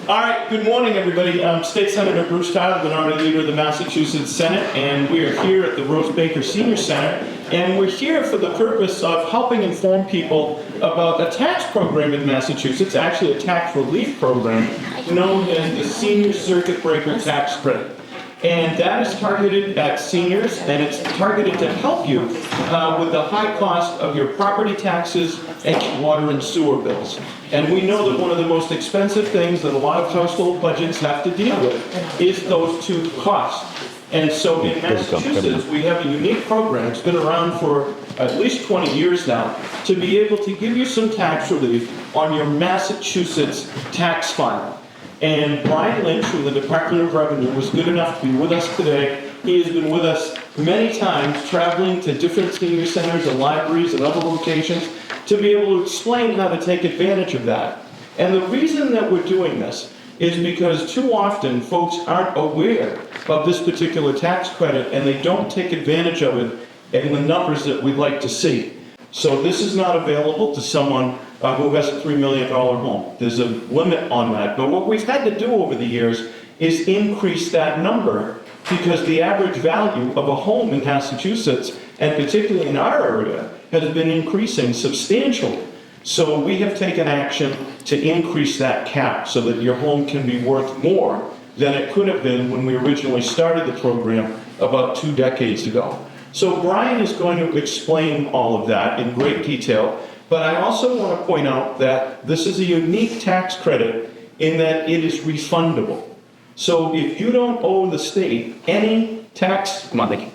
All right, good morning, everybody. State Senator Bruce Tyler, Minority Leader of the Massachusetts Senate, and we are here at the Rose Baker Senior Center, and we're here for the purpose of helping inform people about a tax program in Massachusetts, actually a tax relief program, known as the Senior Circuit Breaker Tax Credit. And that is targeted at seniors, and it's targeted to help you with the high cost of your property taxes and water and sewer bills. And we know that one of the most expensive things that a lot of household budgets have to deal with is those two costs. And so in Massachusetts, we have a unique program, it's been around for at least 20 years now, to be able to give you some tax relief on your Massachusetts tax filing. And Brian Lynch from the Department of Revenue was good enough to be with us today. He has been with us many times, traveling to different senior centers and libraries and other locations to be able to explain how to take advantage of that. And the reason that we're doing this is because too often folks aren't aware of this particular tax credit and they don't take advantage of it in the numbers that we'd like to see. So this is not available to someone who has a $3 million home. There's a limit on that. But what we've had to do over the years is increase that number because the average value of a home in Massachusetts, and particularly in our area, has been increasing substantially. So we have taken action to increase that cap so that your home can be worth more than it could have been when we originally started the program about 2 decades ago. So Brian is going to explain all of that in great detail, but I also want to point out that this is a unique tax credit in that it is refundable. So if you don't owe the state any tax money,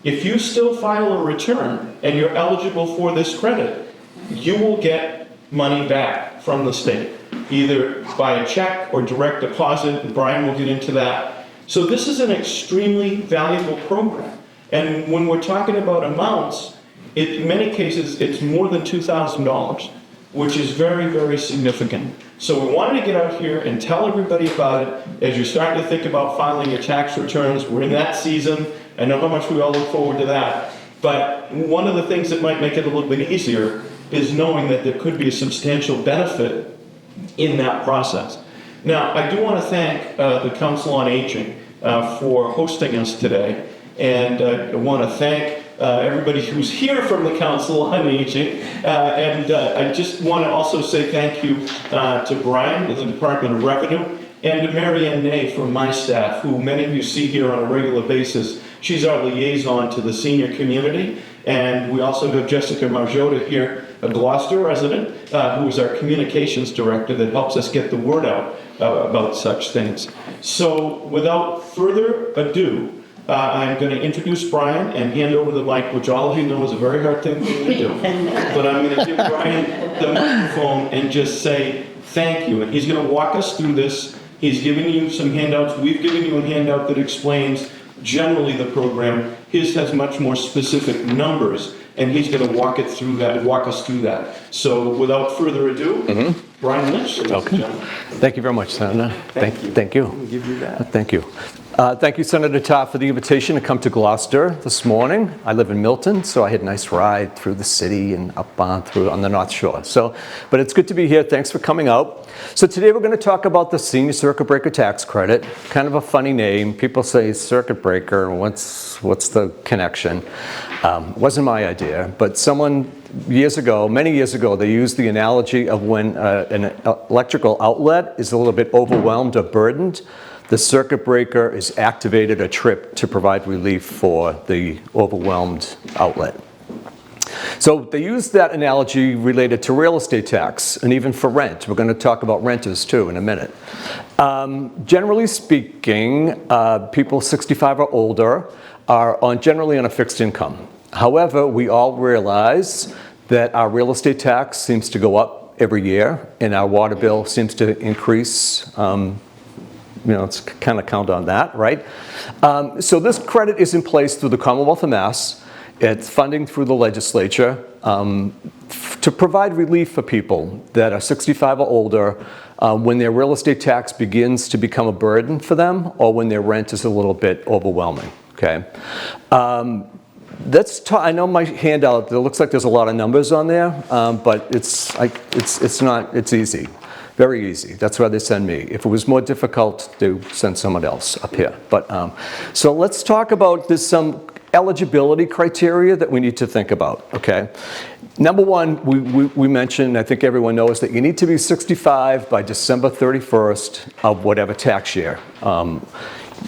if you still file a return and you're eligible for this credit, you will get money back from the state, either by a check or direct deposit, and Brian will get into that. So this is an extremely valuable program. And when we're talking about amounts, in many cases, it's more than $2,000, which is very, very significant. So we wanted to get out here and tell everybody about it as you're starting to think about filing your tax returns. We're in that season. I know how much we all look forward to that. But one of the things that might make it a little bit easier is knowing that there could be a substantial benefit in that process. Now, I do want to thank the Council on Aging for hosting us today. And I want to thank everybody who's here from the Council on Aging. And I just want to also say thank you to Brian with the Department of Revenue and to Mary Ann Ney from my staff, who many of you see here on a regular basis. She's our liaison to the senior community. And we also have Jessica Marjota here, a Gloucester resident, who is our communications director that helps us get the word out about such things. So without further ado, I'm going to introduce Brian and hand over the mic, which all of you know is a very hard thing for me to do. But I'm going to give Brian the microphone and just say thank you. And he's going to walk us through this. He's giving you some handouts. We've given you a handout that explains generally the program. His has much more specific numbers, and he's going to walk us through that. So without further ado, Brian Lynch. Okay. Thank you very much, Senator. Thank you. We'll give you that. Thank you. Thank you, Senator Todd, for the invitation to come to Gloucester this morning. I live in Milton, so I had a nice ride through the city and up on the North Shore. But it's good to be here. Thanks for coming out. So today we're going to talk about the Senior Circuit Breaker Tax Credit. Kind of a funny name. People say circuit breaker. What's the connection? It wasn't my idea, but someone many years ago, they used the analogy of when an electrical outlet is a little bit overwhelmed or burdened. The circuit breaker is activated or tripped to provide relief for the overwhelmed outlet. So they use that analogy related to real estate tax and even for rent. We're going to talk about renters too in a minute. Generally speaking, people 65 or older are generally on a fixed income. However, we all realize that our real estate tax seems to go up every year and our water bill seems to increase. Let's kind of count on that, right? So this credit is in place through the Commonwealth of Mass. It's funding through the legislature to provide relief for people that are 65 or older when their real estate tax begins to become a burden for them or when their rent is a little bit overwhelming, okay? I know my handout, it looks like there's a lot of numbers on there, but it's easy. Very easy. That's why they send me. If it was more difficult, they would send someone else up here. But so let's talk about, there's some eligibility criteria that we need to think about, okay? Number one, we mentioned, I think everyone knows, that you need to be 65 by December 31st of whatever tax year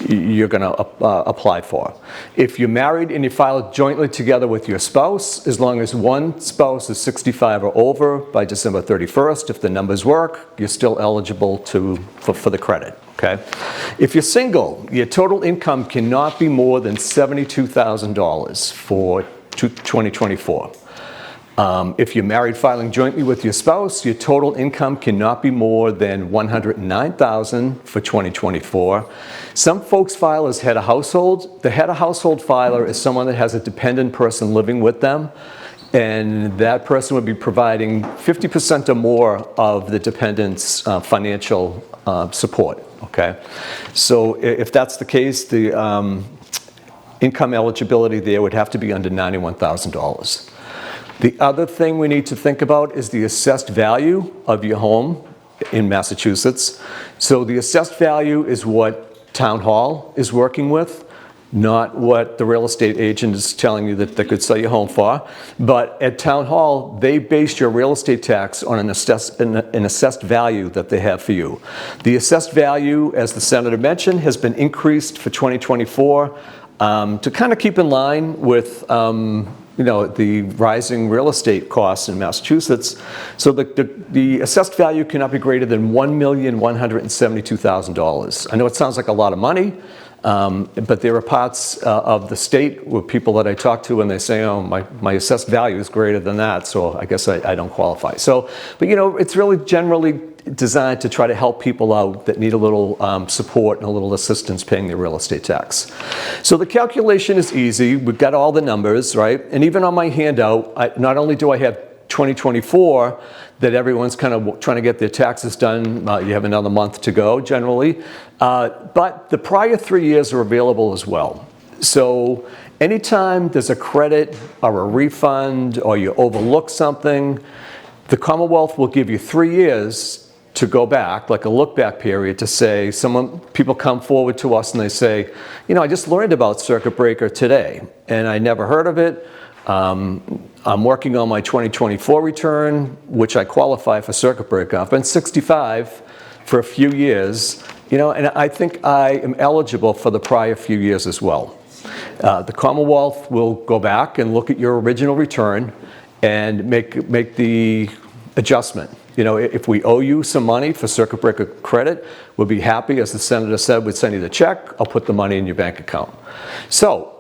you're going to apply for. If you're married and you file jointly together with your spouse, as long as one spouse is 65 or over by December 31st, if the numbers work, you're still eligible for the credit. Okay? If you're single, your total income cannot be more than $72,000 for 2024. If you're married filing jointly with your spouse, your total income cannot be more than $109,000 for 2024. Some folks file as head of household. The head of household filer is someone that has a dependent person living with them, and that person would be providing 50% or more of the dependent's financial support. Okay, so if that's the case, the income eligibility there would have to be under $91,000. The other thing we need to think about is the assessed value of your home in Massachusetts. So the assessed value is what Town Hall is working with, not what the real estate agent is telling you that they could sell your home for. But at Town Hall, they base your real estate tax on an assessed value that they have for you. The assessed value, as the Senator mentioned, has been increased for 2024 to kind of keep in line with the rising real estate costs in Massachusetts. So the assessed value cannot be greater than $1,172,000. I know it sounds like a lot of money, but there are parts of the state where people that I talk to and they say, oh, my assessed value is greater than that, so I guess I don't qualify. So, but it's really generally designed to try to help people out that need a little support and a little assistance paying their real estate tax. So the calculation is easy. We've got all the numbers, right? And even on my handout, not only do I have 2024 that everyone's kind of trying to get their taxes done, you have another month to go generally, but the prior 3 years are available as well. So anytime there's a credit or a refund or you overlook something, the Commonwealth will give you 3 years to go back, like a look back period, to say, people come forward to us and they say, I just learned about circuit breaker today and I never heard of it. I'm working on my 2024 return, which I qualify for circuit breaker. I've been 65 for a few years, and I think I am eligible for the prior few years as well. The Commonwealth will go back and look at your original return and make the adjustment. If we owe you some money for circuit breaker credit, we'll be happy, as the Senator said, we'd send you the check, I'll put the money in your bank account. So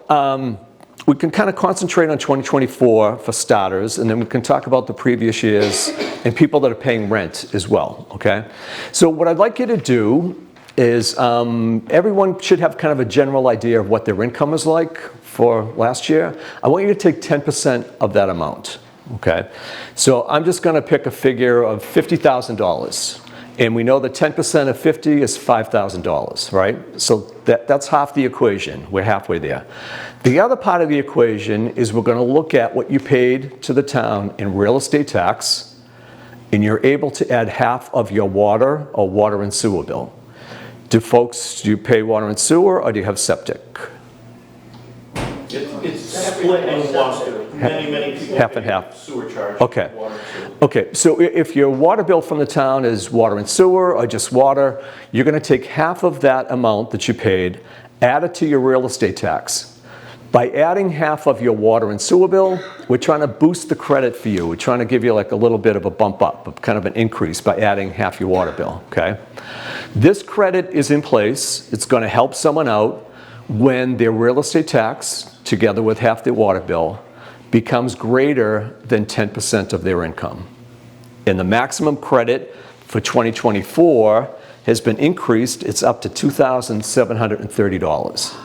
we can kind of concentrate on 2024 for starters, and then we can talk about the previous years and people that are paying rent as well, okay? So what I'd like you to do is everyone should have kind of a general idea of what their income is like for last year. I want you to take 10% of that amount. Okay, so I'm just going to pick a figure of $50,000, and we know that 10% of 50 is $5,000, right? So that's half the equation. We're halfway there. The other part of the equation is we're going to look at what you paid to the town in real estate tax, and you're able to add half of your water or water and sewer bill. Do you pay water and sewer, or do you have septic? It's split in water. Many people half and pay half. Sewer charge. Okay. Water and sewer. Okay, so if your water bill from the town is water and sewer or just water, you're going to take half of that amount that you paid, add it to your real estate tax. By adding half of your water and sewer bill, we're trying to boost the credit for you. We're trying to give you like a little bit of a bump up, kind of an increase by adding half your water bill, okay? This credit is in place. It's going to help someone out when their real estate tax, together with half their water bill, becomes greater than 10% of their income. And the maximum credit for 2024 has been increased. It's up to $2,730.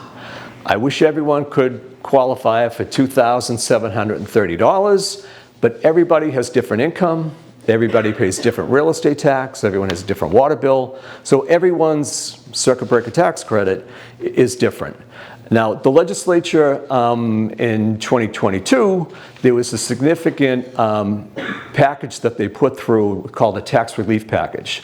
I wish everyone could qualify for $2,730, but everybody has different income, Everybody pays different real estate tax, everyone has a different water bill, so everyone's circuit breaker tax credit is different. Now, the legislature in 2022, there was a significant package that they put through called a tax relief package.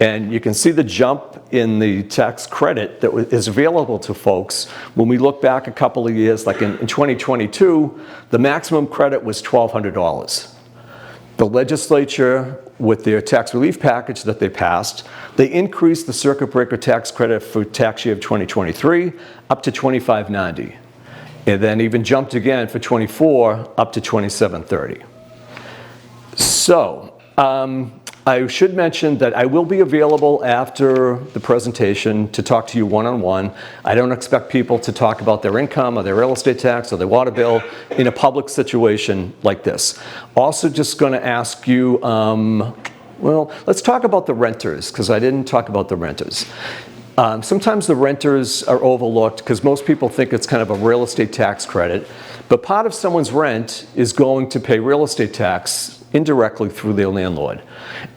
And you can see the jump in the tax credit that is available to folks. When we look back a couple of years, like in 2022, the maximum credit was $1,200. The legislature, with their tax relief package that they passed, they increased the circuit breaker tax credit for tax year of 2023 up to $2,590. And then even jumped again for 24 up to $2,730. So, I should mention that I will be available after the presentation to talk to you one-on-one. I don't expect people to talk about their income or their real estate tax or their water bill in a public situation like this. Also just going to ask you, well, let's talk about the renters, because I didn't talk about the renters. Sometimes the renters are overlooked because most people think it's kind of a real estate tax credit, but part of someone's rent is going to pay real estate tax indirectly through their landlord.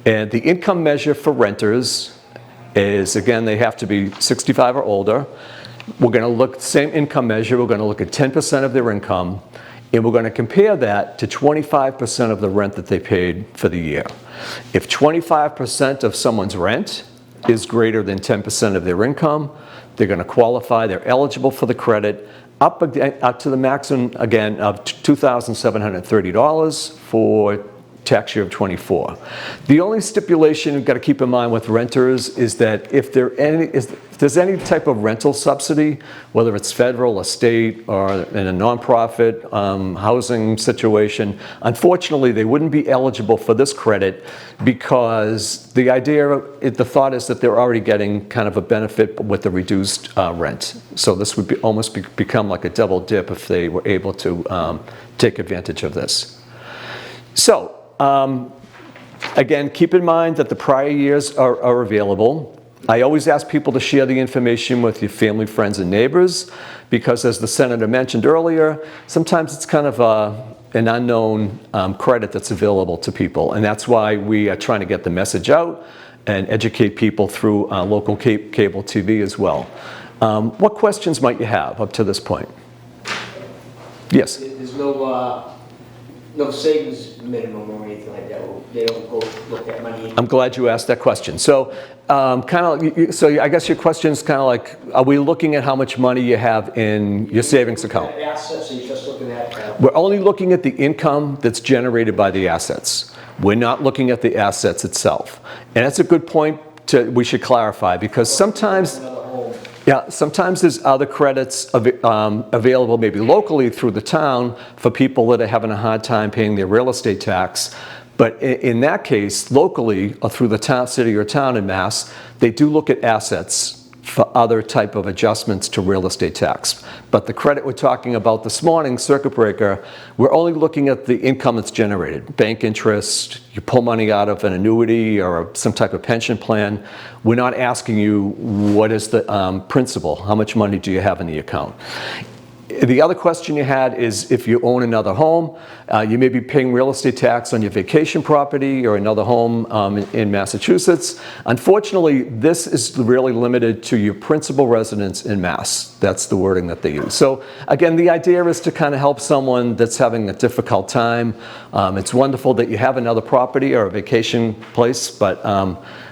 And the income measure for renters is, again, they have to be 65 or older. We're going to look at the same income measure. We're going to look at 10% of their income, and we're going to compare that to 25% of the rent that they paid for the year. If 25% of someone's rent is greater than 10% of their income, they're going to qualify. They're eligible for the credit up to the maximum, again, of $2,730 for tax year of 24. The only stipulation you've got to keep in mind with renters is that if there's any type of rental subsidy, whether it's federal or state or in a nonprofit housing situation, unfortunately they wouldn't be eligible for this credit because the thought is that they're already getting kind of a benefit with the reduced rent. So this would become like a double dip if they were able to take advantage of this. So, again, keep in mind that the prior years are available. I always ask people to share the information with your family, friends, and neighbors because, as the senator mentioned earlier, sometimes it's kind of an unknown credit that's available to people, and that's why we are trying to get the message out and educate people through local cable TV as well. What questions might you have up to this point? Yes? There's no savings minimum or anything like that. They don't go look at money. I'm glad you asked that question. So, so I guess your question is kind of like, are we looking at how much money you have in your savings account? Assets, so you're just looking at. We're only looking at the income that's generated by the assets. We're not looking at the assets itself. And that's a good point we should clarify because sometimes. Yeah, sometimes there's other credits available maybe locally through the town for people that are having a hard time paying their real estate tax. But in that case, locally or through the town, city or town in Mass, they do look at assets for other type of adjustments to real estate tax. But the credit we're talking about this morning, circuit breaker, we're only looking at the income that's generated. Bank interest, you pull money out of an annuity or some type of pension plan. We're not asking you what is the principal, how much money do you have in the account. The other question you had is if you own another home, you may be paying real estate tax on your vacation property or another home in Massachusetts. Unfortunately, this is really limited to your principal residence in Mass. That's the wording that they use. So again, the idea is to kind of help someone that's having a difficult time. It's wonderful that you have another property or a vacation place, but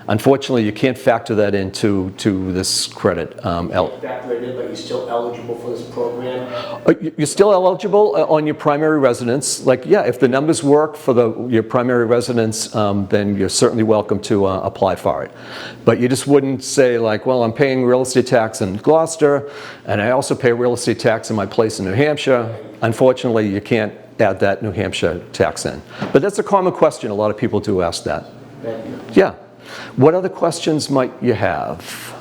unfortunately, you can't factor that into this credit. Factor it in, but you're still eligible for this program? You're still eligible on your primary residence. Like, yeah, if the numbers work for your primary residence, then you're certainly welcome to apply for it. But you just wouldn't say like, well, I'm paying real estate tax in Gloucester, and I also pay real estate tax in my place in New Hampshire. Unfortunately, you can't add that New Hampshire tax in. But that's a common question. A lot of people do ask that. Thank you. Yeah. What other questions might you have?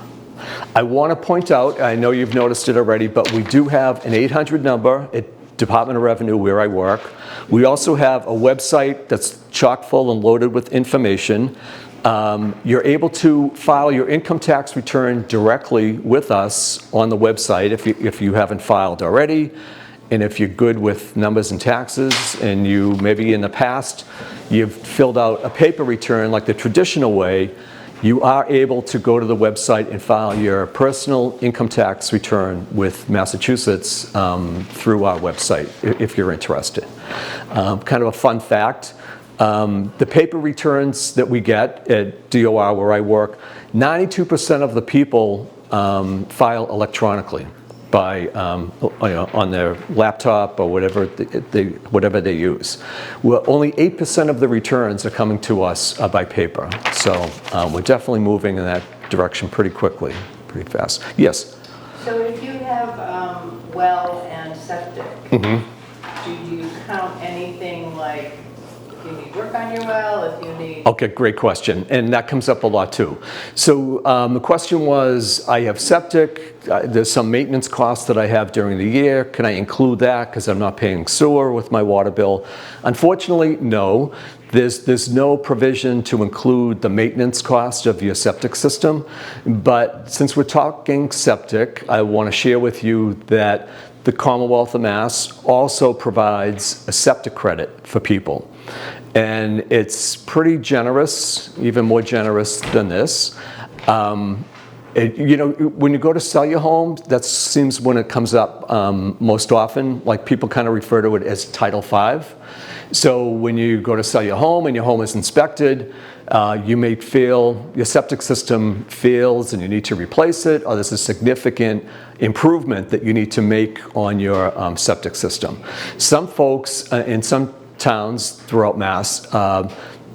I want to point out, I know you've noticed it already, but we do have an 800 number at Department of Revenue where I work. We also have a website that's chock full and loaded with information. You're able to file your income tax return directly with us on the website if you haven't filed already. And if you're good with numbers and taxes, and you maybe in the past you've filled out a paper return like the traditional way, you are able to go to the website and file your personal income tax return with Massachusetts through our website if you're interested. Kind of a fun fact, the paper returns that we get at DOR where I work, 92% of the people file electronically by on their laptop or whatever they use. Well, only 8% of the returns are coming to us by paper. So we're definitely moving in that direction pretty quickly, pretty fast. Yes? So if you have well and septic, do you count anything like if you need work on your well, if you need... Okay, great question, and that comes up a lot too. So the question was, I have septic, there's some maintenance costs that I have during the year, can I include that because I'm not paying sewer with my water bill? Unfortunately, no. There's no provision to include the maintenance cost of your septic system, but since we're talking septic, I want to share with you that the Commonwealth of Mass also provides a septic credit for people. And it's pretty generous, even more generous than this. You know, when you go to sell your home, that seems when it comes up most often, like people kind of refer to it as Title V. So when you go to sell your home and your home is inspected, you may feel your septic system fails and you need to replace it, or there's a significant improvement that you need to make on your septic system. Some folks in some towns throughout Mass,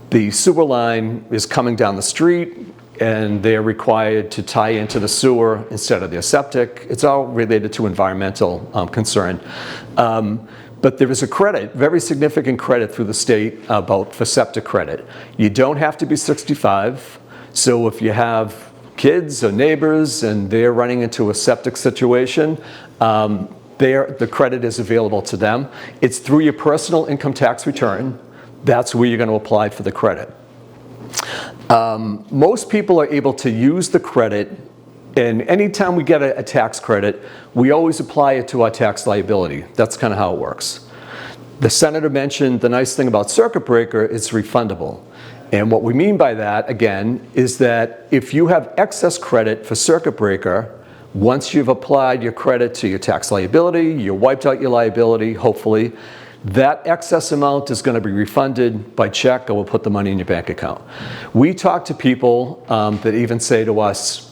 the sewer line is coming down the street and they're required to tie into the sewer instead of their septic. It's all related to environmental concern. But there is a credit, very significant credit through the state for septic credit. You don't have to be 65, so if you have kids or neighbors and they're running into a septic situation, the credit is available to them. It's through your personal income tax return. That's where you're going to apply for the credit. Most people are able to use the credit, and anytime we get a tax credit, we always apply it to our tax liability. That's kind of how it works. The senator mentioned the nice thing about circuit breaker, it's refundable. And what we mean by that, again, is that if you have excess credit for circuit breaker, once you've applied your credit to your tax liability, you wiped out your liability, hopefully, that excess amount is going to be refunded by check, or we'll put the money in your bank account. We talk to people that even say to us,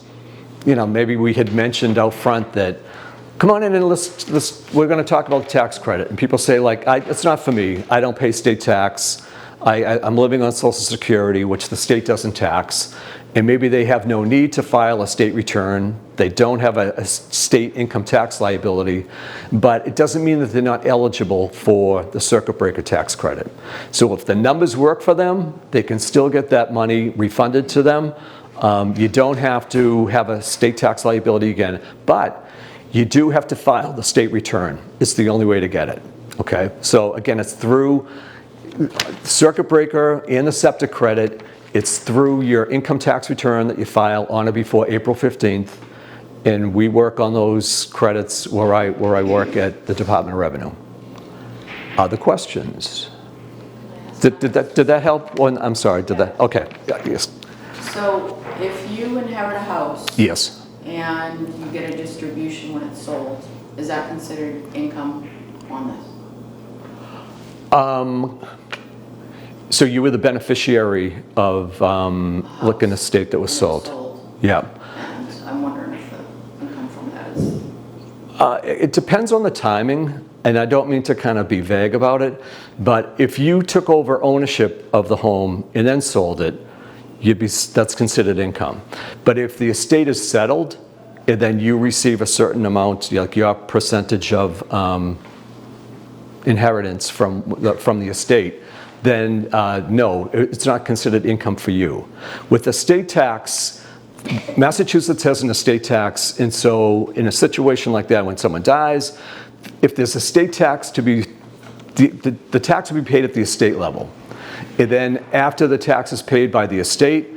you know, maybe we had mentioned out front that, come on in and we're going to talk about tax credit. And people say, like, it's not for me. I don't pay state tax. I'm living on Social Security, which the state doesn't tax. And maybe they have no need to file a state return. They don't have a state income tax liability, but it doesn't mean that they're not eligible for the circuit breaker tax credit. So if the numbers work for them, they can still get that money refunded to them. You don't have to have a state tax liability again, but you do have to file the state return. It's the only way to get it, okay? So again, it's through circuit breaker and the septic credit. It's through your income tax return that you file on or before April 15th, and we work on those credits where I work at the Department of Revenue. Other questions? Did that help? I'm sorry, did that? Okay, yes. So if you inherit a house Yes. and you get a distribution when it's sold, is that considered income on this? So you were the beneficiary of like an estate that was sold. Yeah. And I'm wondering if the income from that is... It depends on the timing, and I don't mean to kind of be vague about it, but if you took over ownership of the home and then sold it, that's considered income. But if the estate is settled, and then you receive a certain amount, like your percentage of inheritance from the estate, then no, it's not considered income for you. With estate tax, Massachusetts has an estate tax, and so in a situation like that, when someone dies, if there's estate tax to be, the tax will be paid at the estate level. And then after the tax is paid by the estate,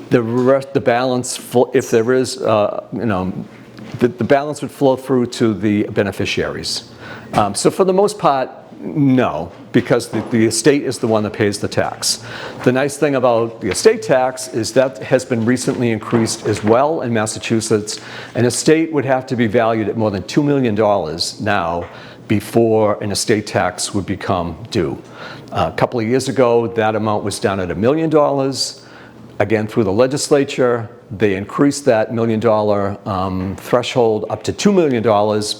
the balance, if there is, the balance would flow through to the beneficiaries. So for the most part, no, because the estate is the one that pays the tax. The nice thing about the estate tax is that has been recently increased as well in Massachusetts. An estate would have to be valued at more than $2 million now before an estate tax would become due. A couple of years ago, that amount was down at $1 million. Again, through the legislature, they increased that $1 million threshold up to $2 million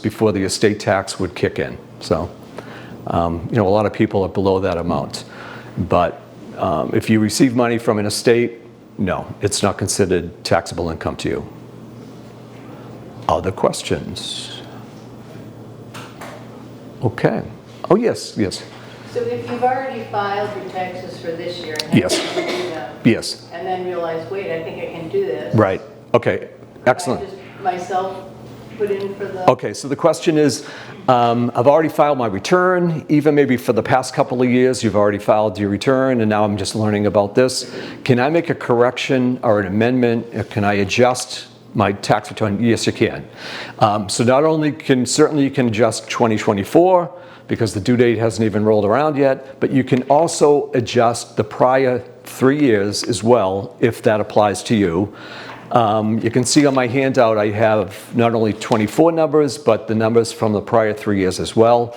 before the estate tax would kick in. So, a lot of people are below that amount. But if you receive money from an estate, no, it's not considered taxable income to you. Other questions? Okay. Oh, yes. So if you've already filed your taxes for this year and Yes. had to do them, Yes. and then realize, wait, I think I can do this. Right. Okay. Excellent. I just myself put in for the. Okay, so the question is, I've already filed my return, even maybe for the past couple of years, you've already filed your return, and now I'm just learning about this. Can I make a correction or an amendment? Can I adjust my tax return? Yes, you can. So not only certainly you can adjust 2024, because the due date hasn't even rolled around yet, but you can also adjust the prior 3 years as well, if that applies to you. You can see on my handout I have not only 24 numbers, but the numbers from the prior 3 years as well.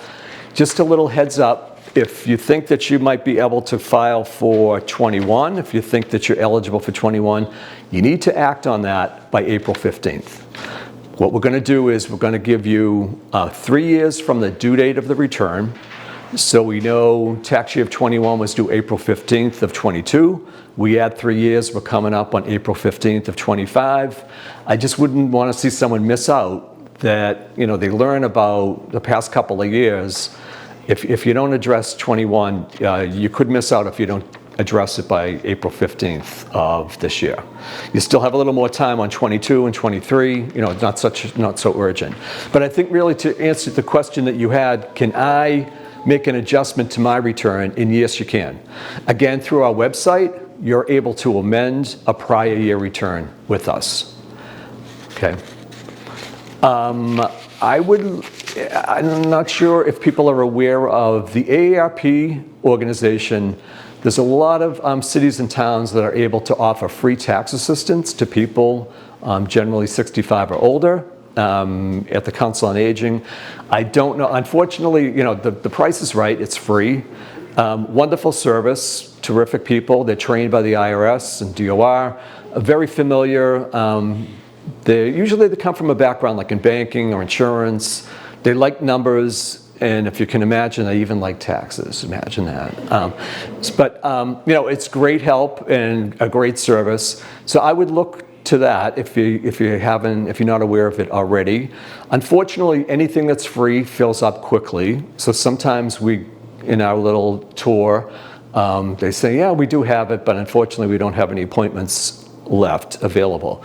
Just a little heads up, if you think that you might be able to file for 21, if you think that you're eligible for 21, you need to act on that by April 15th. What we're going to do is we're going to give you 3 years from the due date of the return. So we know tax year of 21 was due April 15th of 22. We add 3 years, we're coming up on April 15th of 25. I just wouldn't want to see someone miss out that, they learn about the past couple of years. If you don't address 21, you could miss out if you don't address it by April 15th of this year. You still have a little more time on 22 and 23, it's not so urgent. But I think really to answer the question that you had, can I make an adjustment to my return? And yes, you can. Again, through our website, you're able to amend a prior year return with us. Okay. I'm not sure if people are aware of the AARP organization. There's a lot of cities and towns that are able to offer free tax assistance to people generally 65 or older at the Council on Aging. I don't know, unfortunately, the price is right, it's free. Wonderful service, terrific people, they're trained by the IRS and DOR, very familiar. Usually they come from a background like in banking or insurance. They like numbers. And if you can imagine, I even like taxes. Imagine that. It's great help and a great service. So I would look to that if you're not aware of it already. Unfortunately, anything that's free fills up quickly. So sometimes in our little tour, they say, yeah, we do have it, but unfortunately we don't have any appointments left available.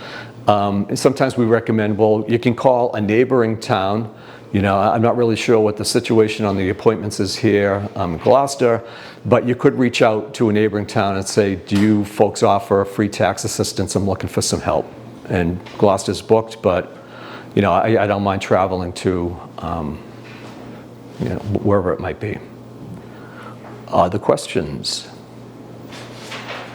And sometimes we recommend, well, you can call a neighboring town. I'm not really sure what the situation on the appointments is here in Gloucester, but you could reach out to a neighboring town and say, do you folks offer free tax assistance? I'm looking for some help. And Gloucester's booked, but I don't mind traveling to wherever it might be. Other questions?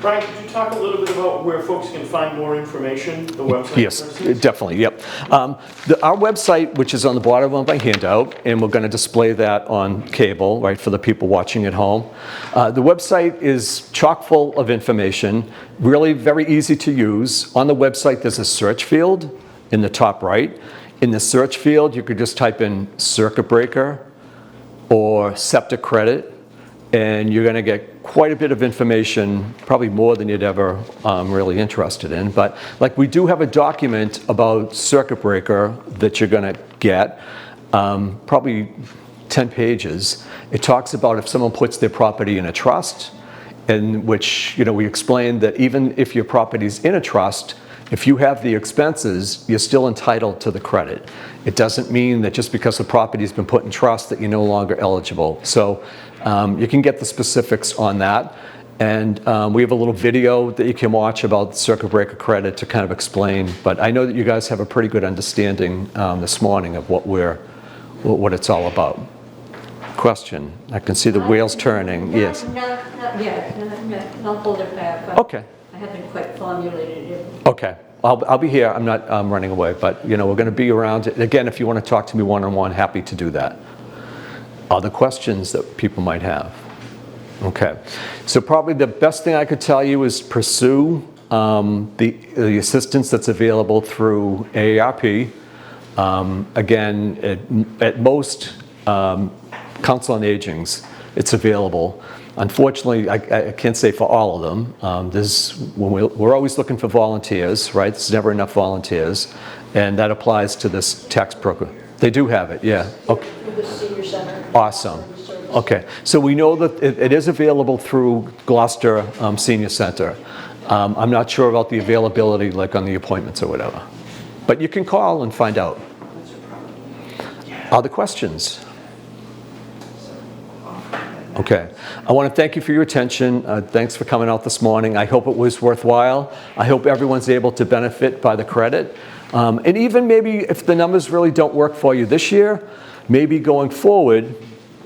Brian, could you talk a little bit about where folks can find more information, the website? Yes, definitely, yep. Our website, which is on the bottom of my handout, and we're going to display that on cable, right, for the people watching at home. The website is chock full of information, really very easy to use. On the website, there's a search field in the top right. In the search field, you could just type in circuit breaker or septic credit, and you're going to get quite a bit of information, probably more than you'd ever really interested in. But we do have a document about circuit breaker that you're going to get, probably 10 pages. It talks about if someone puts their property in a trust, in which we explain that even if your property's in a trust, if you have the expenses, you're still entitled to the credit. It doesn't mean that just because the property's been put in trust that you're no longer eligible. So you can get the specifics on that. And we have a little video that you can watch about circuit breaker credit to kind of explain. But I know that you guys have a pretty good understanding this morning of what we're what it's all about. Question. I can see the wheels turning. Yes. Not yet, I'll hold it back. Okay. I haven't quite formulated it. Okay. I'll be here. I'm not running away, but we're going to be around. Again, if you want to talk to me one-on-one, happy to do that. Other questions that people might have? Okay. So probably the best thing I could tell you is pursue the assistance that's available through AARP. Again, at most Council on Aging's, it's available. Unfortunately, I can't say for all of them. We're always looking for volunteers, right? There's never enough volunteers, and that applies to this tax program. They do have it, yeah. Okay. For the senior center. Awesome. Okay, so we know that it is available through Gloucester Senior Center. I'm not sure about the availability, like on the appointments or whatever, but you can call and find out. Other questions? Okay. I want to thank you for your attention. Thanks for coming out this morning. I hope it was worthwhile. I hope everyone's able to benefit by the credit. And even maybe if the numbers really don't work for you this year, maybe going forward,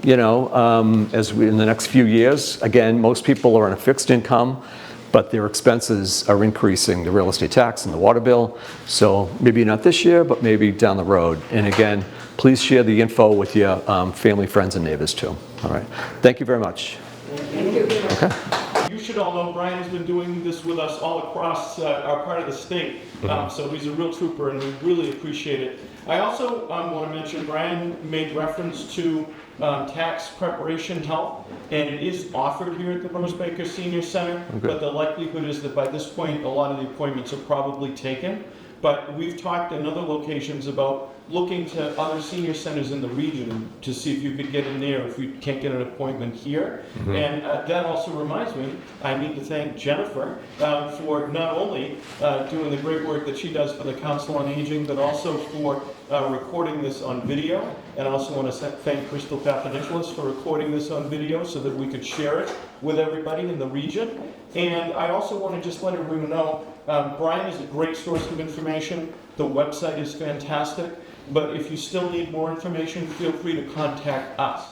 in the next few years, again, most people are on a fixed income, but their expenses are increasing, the real estate tax and the water bill. So maybe not this year, but maybe down the road. And again, please share the info with your family, friends, and neighbors too. All right. Thank you very much. Thank you. Okay. You should all know Brian has been doing this with us all across our part of the state. So he's a real trooper and we really appreciate it. I also want to mention Brian made reference to tax preparation help, and it is offered here at the Rose Baker Senior Center, but the likelihood is that by this point a lot of the appointments are probably taken. But we've talked in other locations about looking to other senior centers in the region to see if you could get in there if you can't get an appointment here. And that also reminds me, I need to thank Jennifer for not only doing the great work that she does for the Council on Aging, but also for recording this on video. And I also want to thank Crystal Papadopoulos for recording this on video so that we could share it with everybody in the region. And I also want to just let everyone know, Brian is a great source of information. The website is fantastic. But if you still need more information, feel free to contact us.